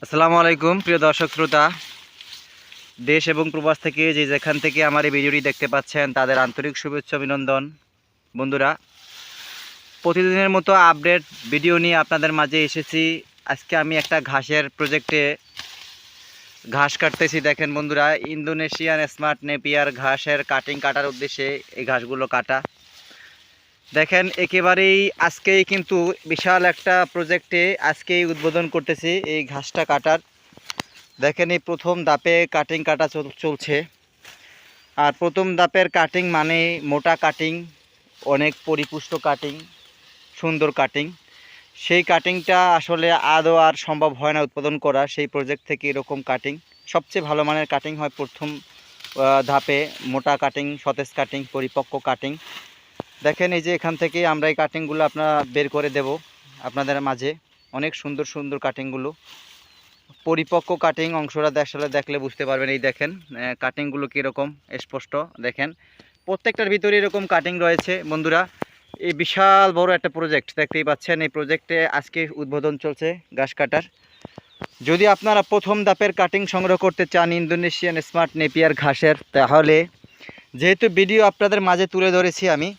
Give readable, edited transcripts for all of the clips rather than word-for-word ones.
আসসালামু আলাইকুম প্রিয় দর্শক শ্রোতা, দেশ এবং প্রবাস থেকে যে যেখান থেকে আমার এই ভিডিওটি দেখতে পাচ্ছেন তাদের আন্তরিক শুভেচ্ছা অভিনন্দন। বন্ধুরা, প্রতিদিনের মতো আপডেট ভিডিও নিয়ে আপনাদের মাঝে এসেছি। আজকে আমি একটা ঘাসের প্রজেক্টে ঘাস কাটতেছি। দেখেন বন্ধুরা, ইন্দোনেশিয়ান স্মার্ট নেপিয়ার ঘাসের কাটিং কাটার উদ্দেশ্যে এই ঘাসগুলো কাটা। দেখেন একেবারেই আজকেই কিন্তু বিশাল একটা প্রজেক্টে আজকেই উদ্বোধন করতেছি এই ঘাসটা কাটার। দেখেন এই প্রথম ধাপে কাটিং কাটা চলছে। আর প্রথম ধাপের কাটিং মানে মোটা কাটিং, অনেক পরিপুষ্ট কাটিং, সুন্দর কাটিং। সেই কাটিংটা আসলে আদৌ আর সম্ভব হয় না উৎপাদন করা। সেই প্রজেক্ট থেকে এরকম কাটিং সবচেয়ে ভালো মানের কাটিং হয় প্রথম ধাপে। মোটা কাটিং, সতেজ কাটিং, পরিপক্ক কাটিং। দেখেন এই যে এখান থেকে আমরা এই কাটিংগুলো আপনারা বের করে দেব আপনাদের মাঝে। অনেক সুন্দর সুন্দর কাটিংগুলো, পরিপক্ক কাটিং অংশটা আসলে দেখলে বুঝতে পারবেন। এই দেখেন কাটিংগুলো কীরকম স্পষ্ট। দেখেন প্রত্যেকটার ভিতরে এরকম কাটিং রয়েছে। বন্ধুরা, এই বিশাল বড় একটা প্রজেক্ট দেখতেই পাচ্ছেন। এই প্রজেক্টে আজকে উদ্বোধন চলছে ঘাস কাটার। যদি আপনারা প্রথম ধাপের কাটিং সংগ্রহ করতে চান ইন্দোনেশিয়ান স্মার্ট নেপিয়ার ঘাসের, তাহলে যেহেতু ভিডিও আপনাদের মাঝে তুলে ধরেছি আমি,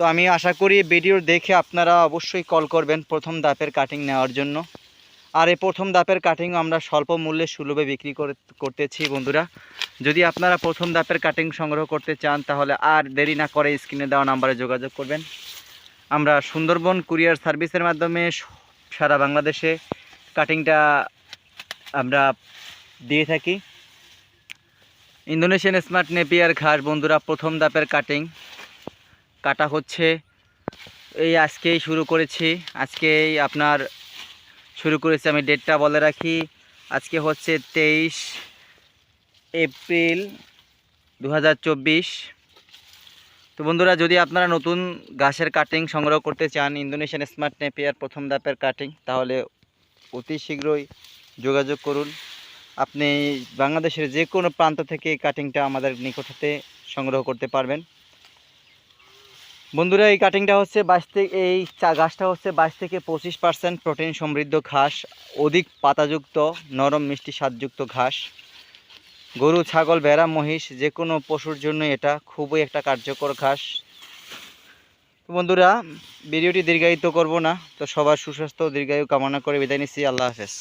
তো আমি আশা করি ভিডিও দেখে আপনারা অবশ্যই কল করবেন প্রথম ধাপের কাটিং নেওয়ার জন্য। আর এই প্রথম ধাপের কাটিং আমরা স্বল্প মূল্যে সুলভে বিক্রি করতেছি। বন্ধুরা, যদি আপনারা প্রথম ধাপের কাটিং সংগ্রহ করতে চান তাহলে আর দেরি না করে স্ক্রিনে দেওয়া নাম্বারে যোগাযোগ করবেন। আমরা সুন্দরবন কুরিয়ার সার্ভিসের মাধ্যমে সারা বাংলাদেশে কাটিংটা আমরা দিয়ে থাকি। ইন্দোনেশিয়ান স্মার্ট নেপিয়ার ঘাস বন্ধুরা, প্রথম ধাপের কাটিং কাটা হচ্ছে। এই আজকেই শুরু করেছি, আজকেই আপনার শুরু করেছি। আমি ডেটটা বলে রাখি, আজকে হচ্ছে 23 এপ্রিল 2024। তো বন্ধুরা, যদি আপনারা নতুন ঘাসের কাটিং সংগ্রহ করতে চান ইন্দোনেশিয়ান স্মার্ট নেপিয়ার প্রথম ধাপের কাটিং, তাহলে অতি শীঘ্রই যোগাযোগ করুন। আপনি বাংলাদেশের যে কোনো প্রান্ত থেকে এই কাটিংটা আমাদের নিকট হতে সংগ্রহ করতে পারবেন। বন্ধুরা, এই কাটিংটা হচ্ছে এই ঘাসটা হচ্ছে 22 থেকে 25% প্রোটিন সমৃদ্ধ ঘাস, অধিক পাতাযুক্ত, নরম মিষ্টি স্বাদযুক্ত ঘাস। গরু, ছাগল, ভেড়া, মহিষ যে কোনো পশুর জন্য এটা খুবই একটা কার্যকর ঘাস। তো বন্ধুরা, ভিডিওটি দীর্ঘায়িত করব না, তো সবার সুস্বাস্থ্য দীর্ঘায়ু কামনা করে বিদায় নিচ্ছি। আল্লাহ হাফেজ।